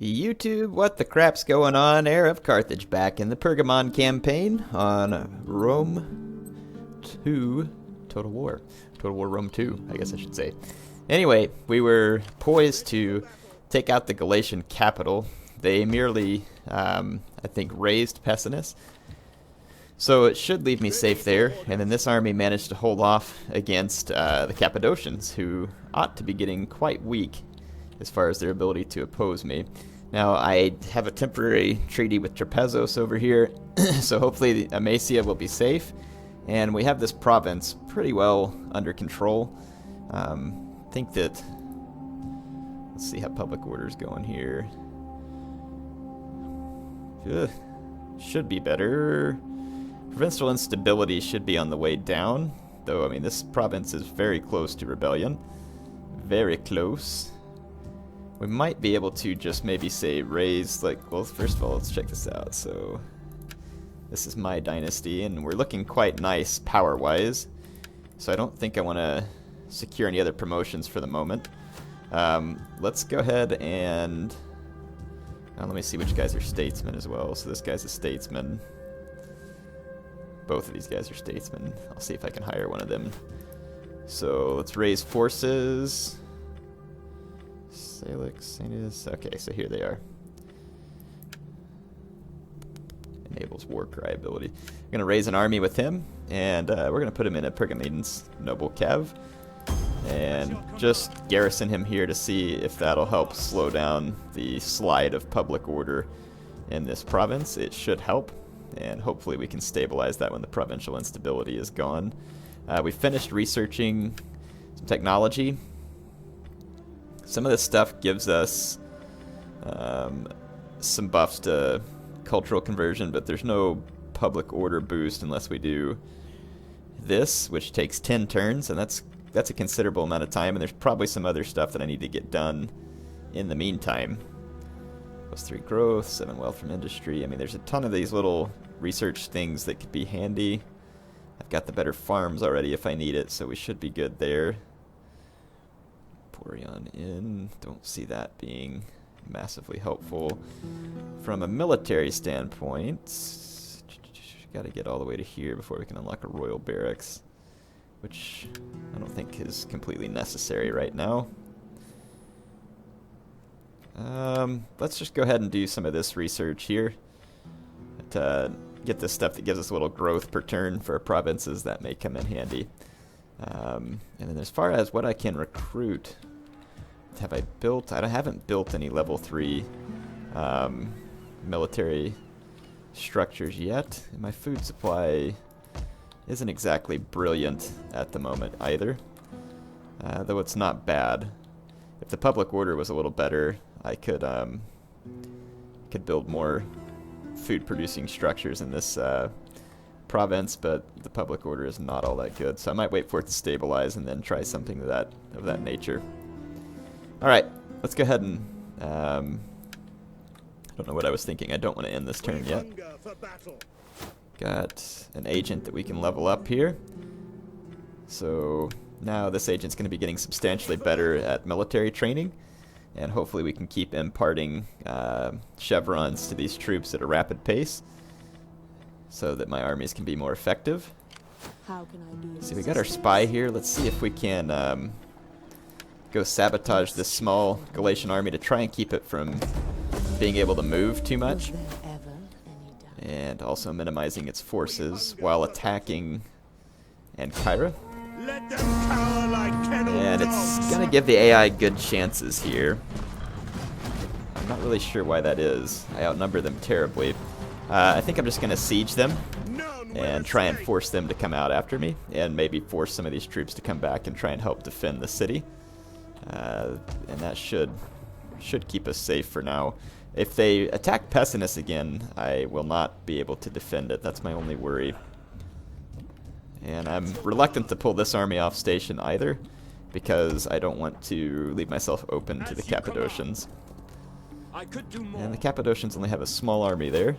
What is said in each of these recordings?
YouTube, what the crap's going on? HeirofCarthage back in the Pergamon campaign on Rome 2 Total War. Total War Rome 2, I guess I should say. Anyway, we were poised to take out the Galatian capital. They merely, I think, raised Pessinus. So it should leave me safe there. And then this army managed to hold off against the Cappadocians, who ought to be getting quite weak as far as their ability to oppose me. Now, I have a temporary treaty with Trapezos over here, so hopefully Amasia will be safe. And we have this province pretty well under control. Think that... Let's see how public order's going here. Should be better. Provincial instability should be on the way down. Though, I mean, this province is very close to rebellion. Very close. We might be able to just maybe say raise, like, well, first of all, let's check this out. So, this is my dynasty, and we're looking quite nice power-wise. So I don't think I want to secure any other promotions for the moment. Let's go ahead and... let me see which guys are statesmen as well. So this guy's a statesman. Both of these guys are statesmen. I'll see if I can hire one of them. So let's raise forces. Salix, Saintus. Okay, so here they are. Enables war cry ability. I'm going to raise an army with him, and we're going to put him in a Pergamon's noble cav. And just garrison him here to see if that'll help slow down the slide of public order in this province. It should help, and hopefully we can stabilize that when the provincial instability is gone. We finished researching some technology. Some of this stuff gives us some buffs to cultural conversion, but there's no public order boost unless we do this, which takes 10 turns, and that's a considerable amount of time, and there's probably some other stuff that I need to get done in the meantime. +3 growth, 7 wealth from industry. I mean, there's a ton of these little research things that could be handy. I've got the better farms already if I need it, so we should be good there. Porion in. Don't see that being massively helpful. From a military standpoint, got to get all the way to here before we can unlock a royal barracks, which I don't think is completely necessary right now. Let's just go ahead and do some of this research here to get this stuff that gives us a little growth per turn for our provinces. That may come in handy. And then as far as what I can recruit, have I built? I haven't built any level 3 military structures yet. And my food supply isn't exactly brilliant at the moment either, though it's not bad. If the public order was a little better, I could build more food-producing structures in this province, but the public order is not all that good, so I might wait for it to stabilize and then try something of that nature. All right, let's go ahead and I don't know what I was thinking. I don't want to end this turn yet. Got an agent that we can level up here. So now this agent's going to be getting substantially better at military training, and hopefully we can keep imparting chevrons to these troops at a rapid pace so that my armies can be more effective. How can I be? See, we got our spy here. Let's see if we can go sabotage this small Galatian army to try and keep it from being able to move too much, and also minimizing its forces while attacking Ankara. And it's gonna give the AI good chances here. I'm not really sure why that is. I outnumber them terribly. I think I'm just gonna siege them and try and force them to come out after me, and maybe force some of these troops to come back and try and help defend the city. And that should keep us safe for now. If they attack Pessinus again, I will not be able to defend it. That's my only worry. And I'm reluctant to pull this army off station either, because I don't want to leave myself open to the Cappadocians. And the Cappadocians only have a small army there.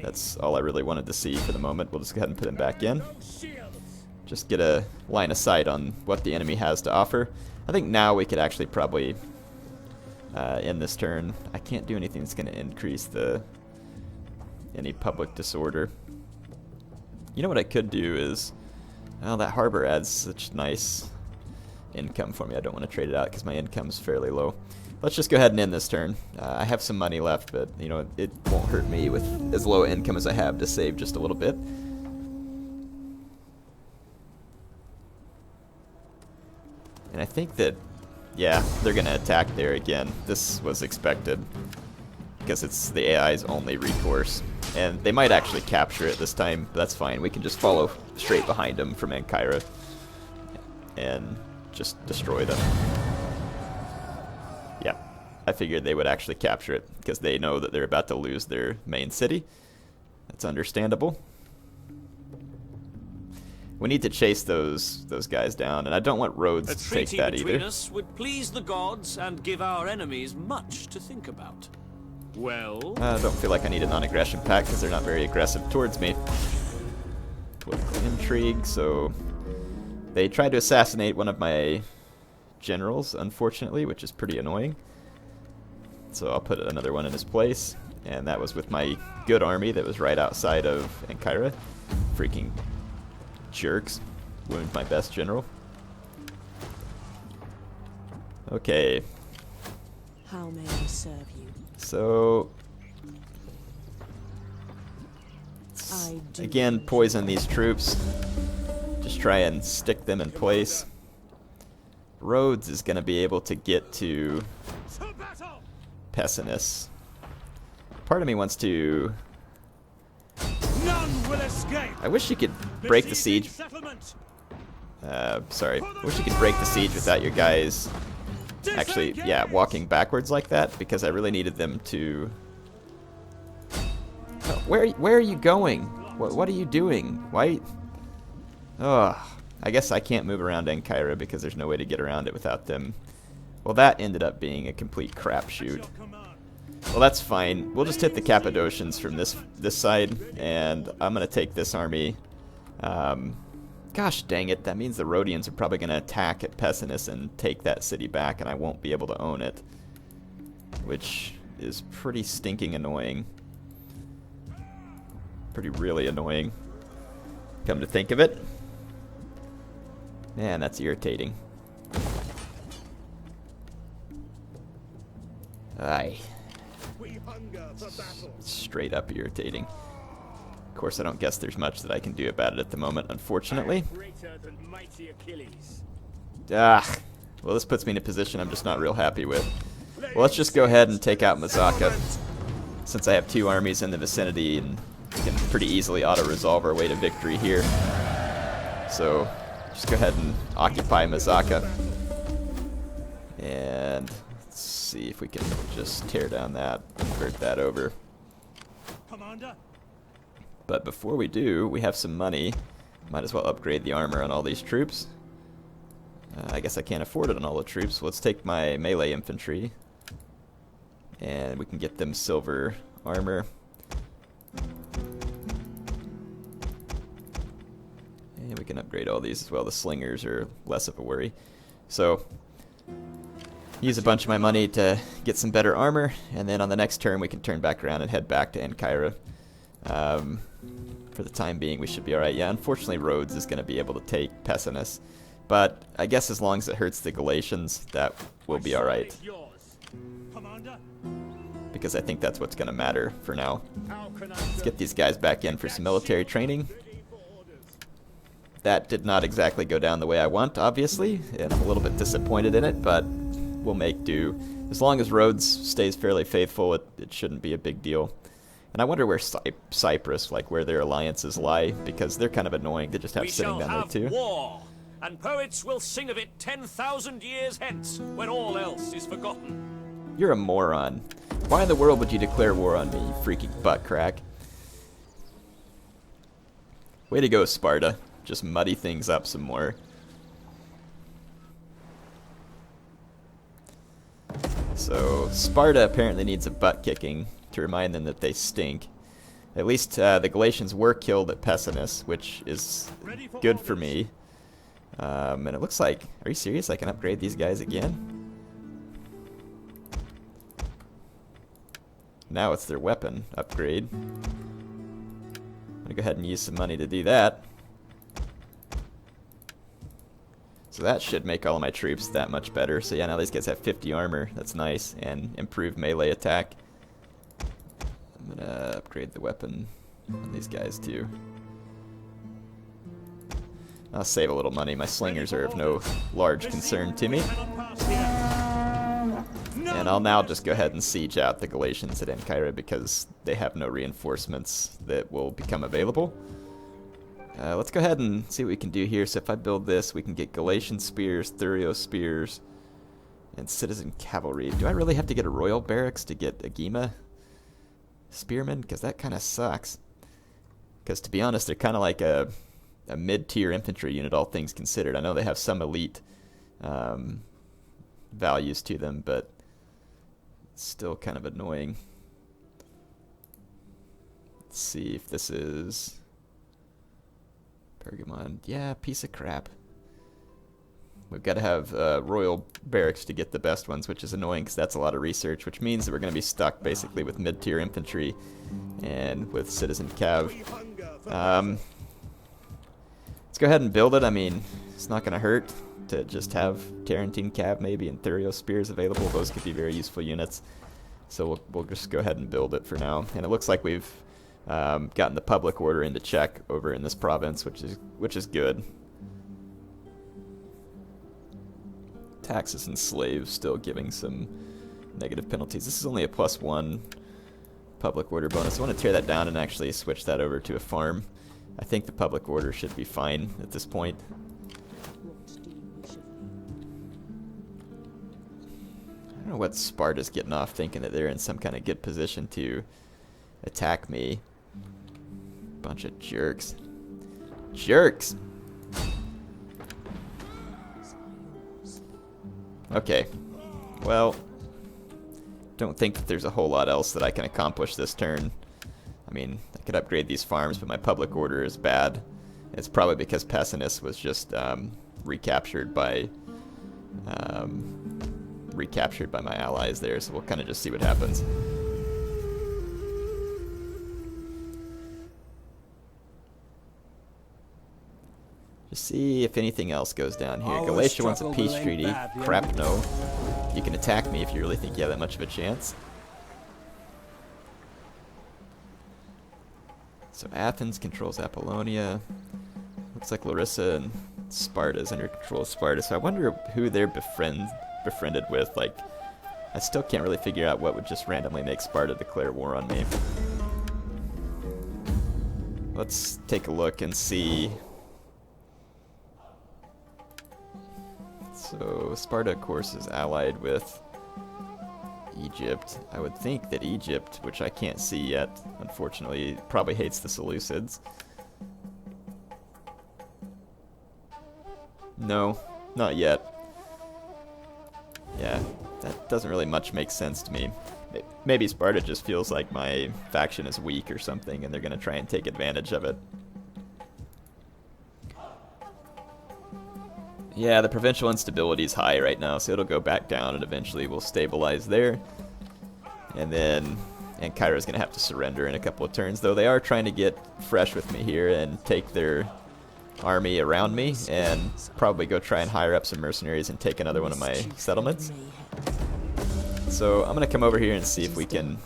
That's all I really wanted to see for the moment. We'll just go ahead and put them back in. Just get a line of sight on what the enemy has to offer. I think now we could actually probably in this turn. I can't do anything that's going to increase any public disorder. You know what I could do is, well, that harbor adds such nice income for me. I don't want to trade it out because my income's fairly low. Let's just go ahead and end this turn. I have some money left, but you know, it won't hurt me with as low income as I have to save just a little bit. And I think that, yeah, they're going to attack there again. This was expected because it's the AI's only recourse. And they might actually capture it this time, but that's fine. We can just follow straight behind them from Ankara and just destroy them. Yeah, I figured they would actually capture it because they know that they're about to lose their main city. That's understandable. We need to chase those guys down, and I don't want Rhodes to take that either. A treaty between us would please the gods and give our enemies much to think about. Well, I don't feel like I need a non-aggression pact because they're not very aggressive towards me. Political intrigue, so they tried to assassinate one of my generals, unfortunately, which is pretty annoying. So I'll put another one in his place, and that was with my good army that was right outside of Ankara. Freaking jerks. Wound my best general. Okay. How may I serve you? So again, poison these troops. Just try and stick them in place. Rhodes is going to be able to get to Pessinus. Part of me wants to... None will escape. I wish you could break the siege. Sorry. I wish you could break the siege without your guys actually, yeah, walking backwards like that, because I really needed them to... Oh, where are you going? What are you doing? Why? Ugh. I guess I can't move around Ankara because there's no way to get around it without them. Well, that ended up being a complete crapshoot. Well, that's fine. We'll just hit the Cappadocians from this side, and I'm going to take this army. Gosh dang it, that means the Rhodians are probably going to attack at Pessinus and take that city back, and I won't be able to own it. Which is pretty stinking annoying. Pretty really annoying, come to think of it. Man, that's irritating. Aye. Straight up irritating. Of course, I don't guess there's much that I can do about it at the moment, unfortunately. Ah, well, this puts me in a position I'm just not real happy with. Well, let's just go ahead and take out Mazaka, since I have two armies in the vicinity, and we can pretty easily auto-resolve our way to victory here. So, just go ahead and occupy Mazaka. And let's see if we can just tear down that, convert that over. Commander. But before we do, we have some money. Might as well upgrade the armor on all these troops. I guess I can't afford it on all the troops. So let's take my melee infantry, and we can get them silver armor. And we can upgrade all these as well. The slingers are less of a worry. So, use a bunch of my money to get some better armor, and then on the next turn we can turn back around and head back to Ankara. For the time being, we should be alright. Yeah, unfortunately Rhodes is going to be able to take Pessinus, but I guess as long as it hurts the Galatians, that will be alright. Because I think that's what's going to matter for now. Let's get these guys back in for some military training. That did not exactly go down the way I want, obviously, and I'm a little bit disappointed in it, but we'll make do. As long as Rhodes stays fairly faithful, it shouldn't be a big deal. And I wonder where Cyprus, like where their alliances lie, because they're kind of annoying to just have sitting down there too. War, and poets will sing of it 10,000 years hence, when all else is forgotten. You're a moron. Why in the world would you declare war on me, you freaking butt crack? Way to go, Sparta. Just muddy things up some more. So, Sparta apparently needs a butt kicking to remind them that they stink. At least the Galatians were killed at Pessinus, which is good for me. And it looks like... Are you serious? I can upgrade these guys again? now it's their weapon upgrade. I'm gonna go ahead and use some money to do that. So that should make all of my troops that much better. So yeah, now these guys have 50 armor. That's nice. And improved melee attack. I'm gonna upgrade the weapon on these guys too. I'll save a little money. My slingers are of no large concern to me. And I'll now just go ahead and siege out the Galatians at Ancyra because they have no reinforcements that will become available. Let's go ahead and see what we can do here. So if I build this, we can get Galatian spears, Thurio spears, and citizen cavalry. Do I really have to get a royal barracks to get a Gema spearmen? Because that kind of sucks. Because to be honest, they're kind of like a mid-tier infantry unit, all things considered. I know they have some elite values to them, but it's still kind of annoying. Let's see if this is Pergamon. Yeah, piece of crap. We've got to have royal barracks to get the best ones, which is annoying because that's a lot of research, which means that we're going to be stuck basically with mid-tier infantry and with citizen cav. Let's go ahead and build it. I mean, it's not going to hurt to just have Tarantine cav maybe and Thurio spears available. Those could be very useful units. So we'll just go ahead and build it for now. And it looks like we've gotten the public order into check over in this province, which is good. Taxes and slaves still giving some negative penalties. This is only a +1 public order bonus. I want to tear that down and actually switch that over to a farm. I think the public order should be fine at this point. I don't know what Sparta's getting off thinking that they're in some kind of good position to attack me. Bunch of jerks. Jerks! Okay. Well, don't think that there's a whole lot else that I can accomplish this turn. I mean, I could upgrade these farms, but my public order is bad. It's probably because Pessinus was just recaptured by my allies there, so we'll kind of just see what happens. Just see if anything else goes down here. Galatia wants a peace treaty. Crap, no. You can attack me if you really think you have that much of a chance. So Athens controls Apollonia. Looks like Larissa and Sparta is under control of Sparta. So I wonder who they're befriended with. Like, I still can't really figure out what would just randomly make Sparta declare war on me. Let's take a look and see. So Sparta, of course, is allied with Egypt. I would think that Egypt, which I can't see yet, unfortunately, probably hates the Seleucids. No, not yet. Yeah, that doesn't really much make sense to me. Maybe Sparta just feels like my faction is weak or something, and they're going to try and take advantage of it. Yeah, the provincial instability is high right now, so it'll go back down and eventually we'll stabilize there. And then Ancyra's going to have to surrender in a couple of turns, though they are trying to get fresh with me here and take their army around me and probably go try and hire up some mercenaries and take another one of my settlements. So I'm going to come over here and see if we can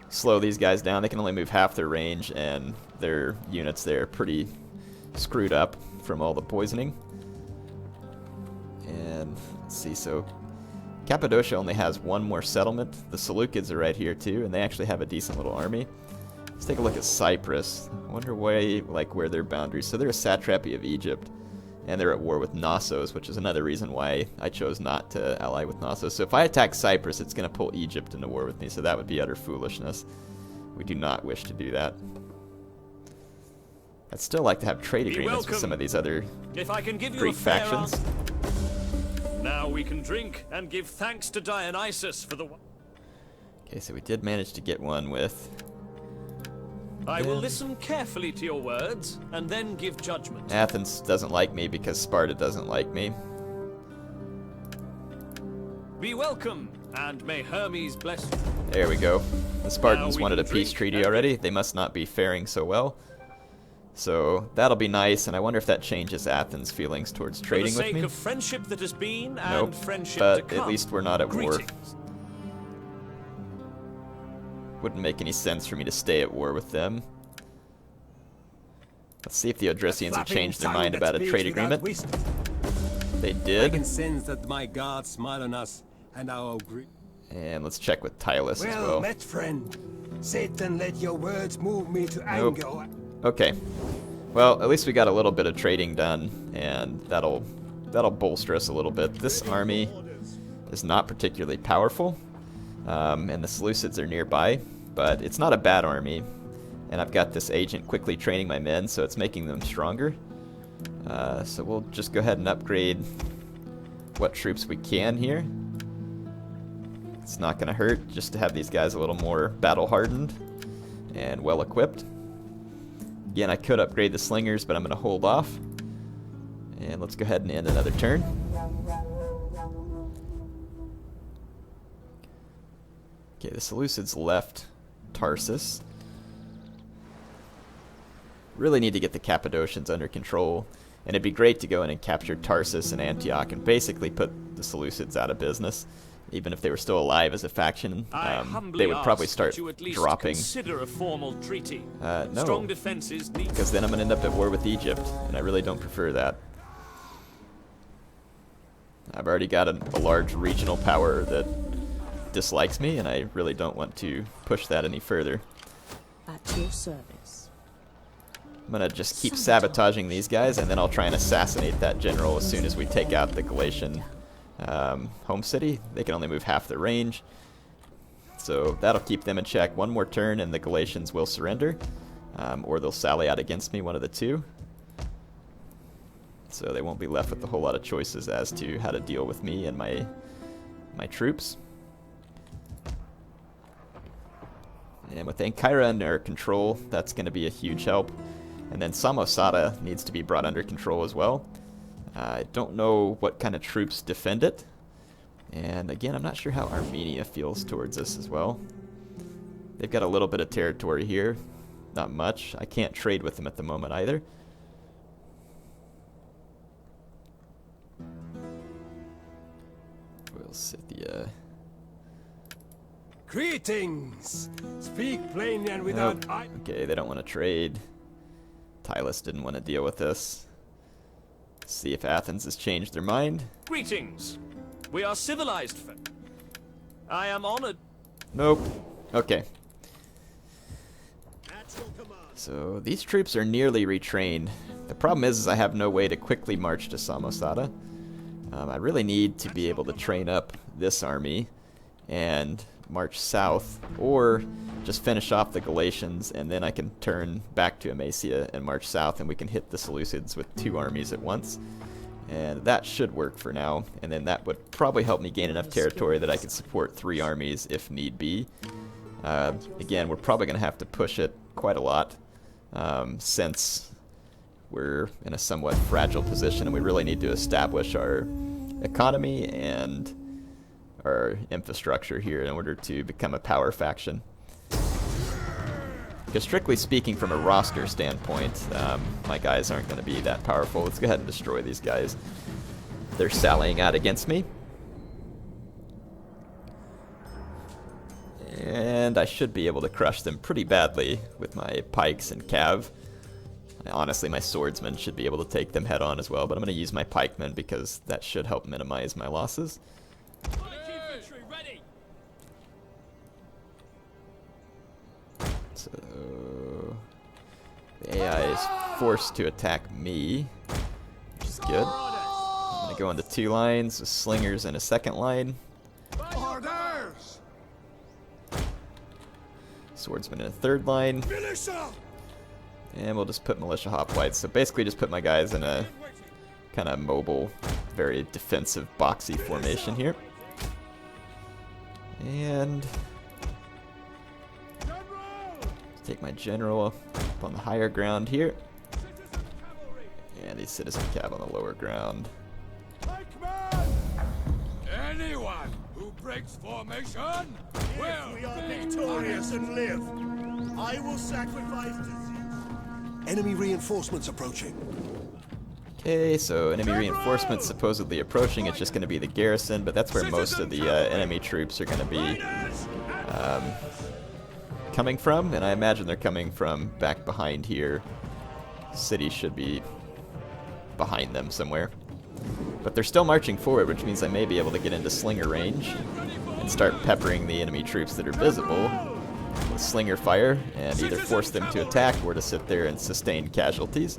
slow these guys down. They can only move half their range and their units there are pretty screwed up from all the poisoning. And let's see, so Cappadocia only has one more settlement. The Seleucids are right here too, and they actually have a decent little army. Let's take a look at Cyprus. I wonder where their boundaries. So they're a satrapy of Egypt, and they're at war with Knossos, which is another reason why I chose not to ally with Knossos. So if I attack Cyprus, it's going to pull Egypt into war with me, so that would be utter foolishness. We do not wish to do that. I'd still like to have trade agreements with some of these other Greek factions. Now we can drink and give thanks to Dionysus for the... Okay, so we did manage to get one with... I will listen carefully to your words and then give judgment. Athens doesn't like me because Sparta doesn't like me. Be welcome, And may Hermes bless you. There we go. The Spartans we wanted a can peace drink, treaty don't we? already. They must not be faring so well. So that'll be nice, and I wonder if that changes Athens' feelings towards trading For the with sake me. of friendship that has been Nope, and friendship but to come. at least we're not at war. Greetings. Wouldn't make any sense for me to stay at war with them. Let's see if the Odrysians have changed their mind about a trade agreement. They I did. can sense that my gods smile on us, and our And let's check with Tylus as Well well. met, friend. Satan, let your words move me to Nope. anger. Okay. Well, at least we got a little bit of trading done, and that'll bolster us a little bit. This army is not particularly powerful, and the Seleucids are nearby, but it's not a bad army. And I've got this agent quickly training my men, so it's making them stronger. So we'll just go ahead and upgrade what troops we can here. It's not going to hurt just to have these guys a little more battle-hardened and well-equipped. Again, I could upgrade the slingers, but I'm going to hold off. And let's go ahead and end another turn. Okay, the Seleucids left Tarsus. Really need to get the Cappadocians under control, and it'd be great to go in and capture Tarsus and Antioch and basically put the Seleucids out of business. Even if they were still alive as a faction, they would probably start you at least dropping. Consider a formal treaty. No, Strong defenses need because then I'm going to end up at war with Egypt, and I really don't prefer that. I've already got a large regional power that dislikes me, and I really don't want to push that any further. At your service. I'm going to just keep sabotaging these guys, and then I'll try and assassinate that general as soon as we take out the Galatian home city. They can only move half their range, so that'll keep them in check. One more turn and the Galatians will surrender, or they'll sally out against me, one of the two. So they won't be left with a whole lot of choices as to how to deal with me and my troops. And with Ankara under our control, that's going to be a huge help. And then Samosata needs to be brought under control as well. I don't know what kind of troops defend it. And again, I'm not sure how Armenia feels towards us as well. They've got a little bit of territory here. Not much. I can't trade with them at the moment either. We'll Scythia. Greetings. Speak plainly and without Nope. Okay, they don't want to trade. Tylus didn't want to deal with this. See if Athens has changed their mind. Greetings. We are civilized folk. I am honored. Nope. Okay. So these troops are nearly retrained. The problem is I have no way to quickly march to Samosata. I really need to be able to train up this army and march south, or just finish off the Galatians, and then I can turn back to Amasia and march south, and we can hit the Seleucids with two armies at once. And that should work for now, and then that would probably help me gain enough territory that I could support 3 armies if need be. Again, we're probably going to have to push it quite a lot, since we're in a somewhat fragile position, and we really need to establish our economy and our infrastructure here in order to become a power faction. Because strictly speaking, from a roster standpoint, my guys aren't going to be that powerful. Let's go ahead and destroy these guys. They're sallying out against me. And I should be able to crush them pretty badly with my pikes and cav. Honestly, my swordsmen should be able to take them head on as well, but I'm going to use my pikemen because that should help minimize my losses. So the AI is forced to attack me, which is good. I'm going to go into 2 lines with slingers and a second line. Swordsman in a 3rd line. And we'll just put militia hoplites. So basically just put my guys in a kind of mobile, very defensive, boxy formation here. And take my general up on the higher ground here. And the citizen cav on the lower ground. Anyone who breaks formation. If we are victorious and live, I will sacrifice to Zeus. Enemy reinforcements approaching. Okay, so enemy reinforcements supposedly approaching. It's just going to be the garrison, but that's where most of the enemy troops are going to be coming from, and I imagine they're coming from back behind here. City should be behind them somewhere. But they're still marching forward, which means I may be able to get into slinger range and start peppering the enemy troops that are visible with slinger fire and either force them to attack or to sit there and sustain casualties.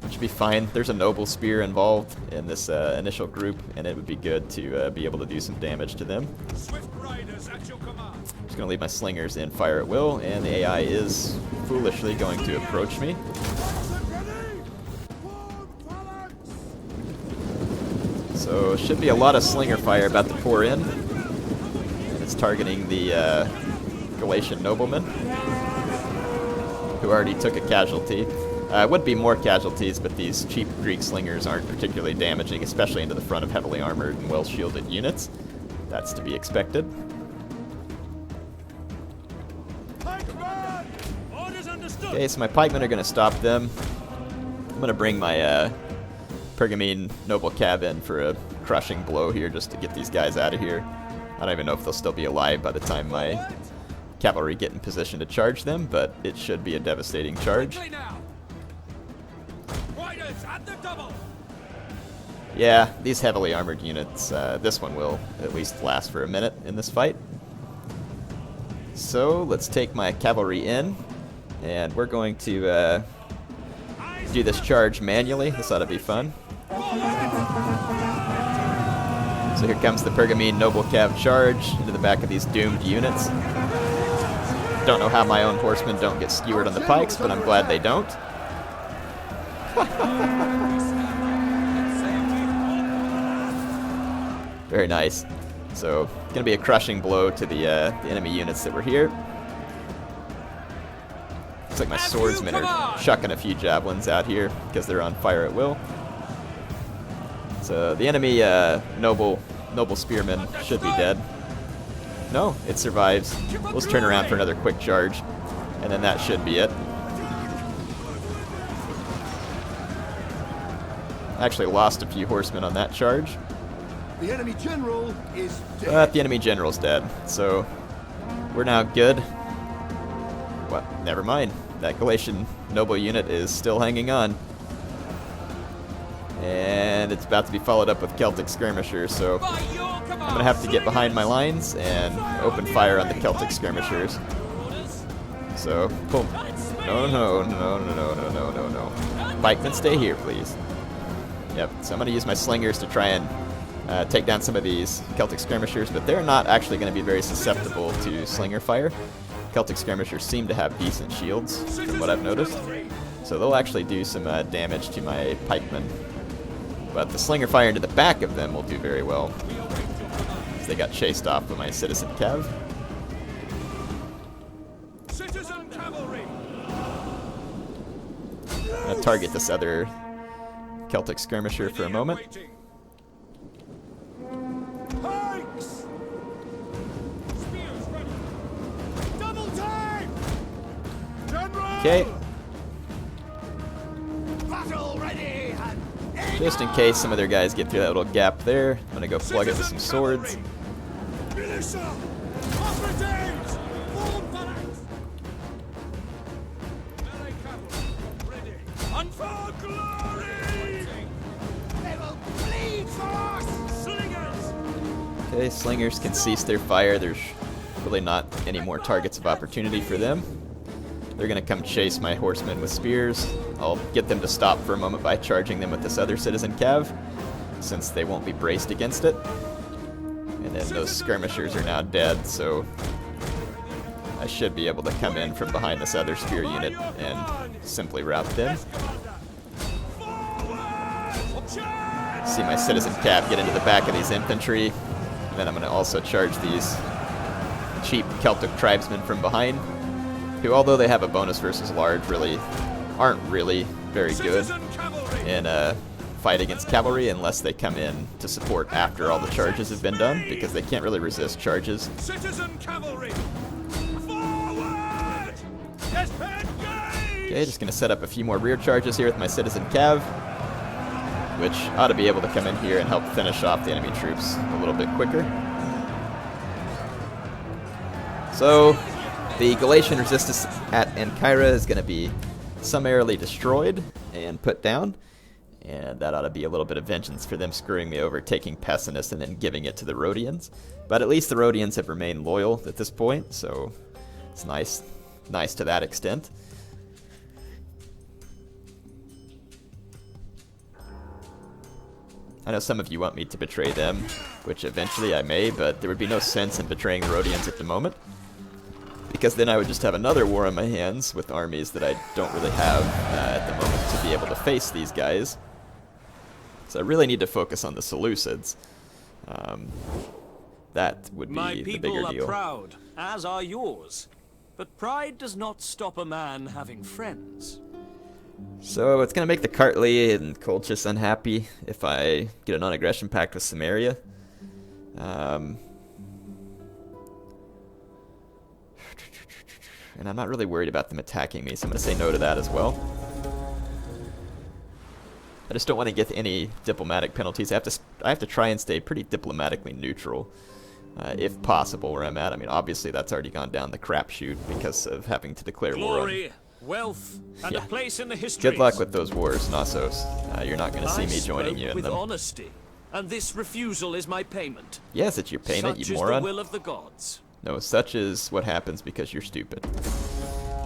Which would be fine. There's a noble spear involved in this initial group, and it would be good to be able to do some damage to them. Swift riders at your command. I'm just going to leave my slingers in fire at will, and the AI is foolishly going to approach me. So should be a lot of slinger fire about to pour in. And it's targeting the Galatian nobleman, who already took a casualty. Would be more casualties, but these cheap Greek slingers aren't particularly damaging, especially into the front of heavily armored and well-shielded units. That's to be expected. Okay, so my pikemen are going to stop them. I'm going to bring my Pergamon noble cav in for a crushing blow here just to get these guys out of here. I don't even know if they'll still be alive by the time my cavalry get in position to charge them, but it should be a devastating charge. Yeah, these heavily armored units, this one will at least last for a minute in this fight. So let's take my cavalry in, and we're going to do this charge manually. This ought to be fun. So here comes the Pergamon noble cav charge into the back of these doomed units. Don't know how my own horsemen don't get skewered on the pikes, but I'm glad they don't. Very nice. So, gonna be a crushing blow to the enemy units that were here. Looks like my swordsmen are chucking a few javelins out here because they're on fire at will. So the enemy noble spearman should be dead. No, it survives. Let's turn around for another quick charge, and then that should be it. Actually lost a few horsemen on that charge. The enemy general is dead. But the enemy general's dead, so we're now good. What? Never mind. That Galatian noble unit is still hanging on. And it's about to be followed up with Celtic skirmishers, so I'm going to have to get behind my lines and open fire on the Celtic skirmishers. So, boom. No. Pikemen, stay here, please. Yep, so I'm going to use my slingers to try and take down some of these Celtic skirmishers, but they're not actually going to be very susceptible to slinger fire. Celtic skirmishers seem to have decent shields, from what I've noticed, so they'll actually do some damage to my pikemen. But the slinger fire into the back of them will do very well, as they got chased off by my citizen cav. Citizen cavalry. I'm going to target this other Celtic skirmisher for a moment. Pikes. Spears ready. Double time. General. Okay, Battle ready. just in case some of their guys get through that little gap there, I'm going to go plug it with some swords. Militia. Officers. Full phalanx. Melee cavalry ready. And for glory. They will bleed for us. Slingers. Okay, slingers can cease their fire. There's really not any more targets of opportunity for them. They're going to come chase my horsemen with spears. I'll get them to stop for a moment by charging them with this other citizen cav, since they won't be braced against it. And then those skirmishers are now dead, so I should be able to come in from behind this other spear unit and simply rout them. See my citizen cav get into the back of these infantry, and then I'm going to also charge these cheap Celtic tribesmen from behind, who, although they have a bonus versus large, really aren't really very good in fight against cavalry unless they come in to support after all the charges have been done, because they can't really resist charges. Citizen cavalry! Forward! Disengage! Okay, just going to set up a few more rear charges here with my citizen cav, which ought to be able to come in here and help finish off the enemy troops a little bit quicker. So, the Galatian resistance at Ancyra is going to be summarily destroyed and put down, and that ought to be a little bit of vengeance for them screwing me over, taking Pessinus and then giving it to the Rhodians. But at least the Rhodians have remained loyal at this point, so it's nice to that extent. I know some of you want me to betray them, which eventually I may, but there would be no sense in betraying the Rhodians at the moment, because then I would just have another war on my hands with armies that I don't really have at the moment to be able to face these guys. So I really need to focus on the Seleucids. That would be the bigger deal. My people are proud, as are yours. But pride does not stop a man having friends. So it's going to make the Kartli and Colchis unhappy if I get a non-aggression pact with Samaria. And I'm not really worried about them attacking me, so I'm going to say no to that as well. I just don't want to get any diplomatic penalties. I have to try and stay pretty diplomatically neutral, if possible, where I'm at. I mean, obviously that's already gone down the crapshoot because of having to declare war on. Glory, wealth, and a place in the history. Good luck with those wars, Knossos. You're not going to see me joining you in with them. honesty, and this refusal is my payment. Yes, it's your payment, Such you is moron. the will of the gods. No, such is what happens because you're stupid.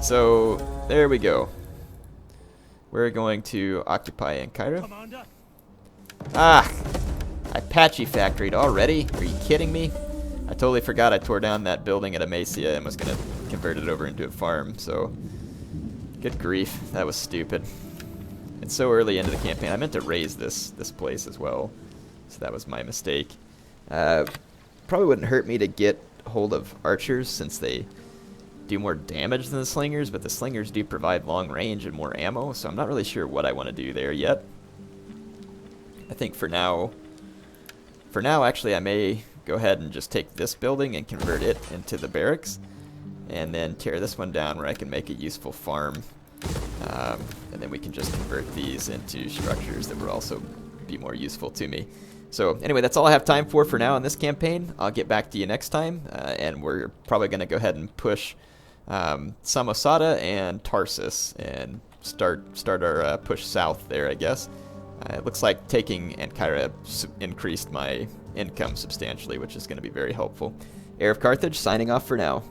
So, there we go. We're going to occupy Ancyra. Commander, Ah! Apache factory already? Are you kidding me? I totally forgot I tore down that building at Amasia and was going to convert it over into a farm, so... Good grief, that was stupid. It's so early into the campaign. I meant to raise this place as well, so that was my mistake. Probably wouldn't hurt me to get hold of archers since they do more damage than the slingers, but the slingers do provide long range and more ammo, so I'm not really sure what I want to do there yet. I think for now actually I may go ahead and just take this building and convert it into the barracks, and then tear this one down where I can make a useful farm, and then we can just convert these into structures that would also be more useful to me. So anyway, that's all I have time for now in this campaign. I'll get back to you next time, and we're probably going to go ahead and push Samosata and Tarsus and start our push south there, I guess. It looks like taking Ancyra increased my income substantially, which is going to be very helpful. HeirofCarthage signing off for now.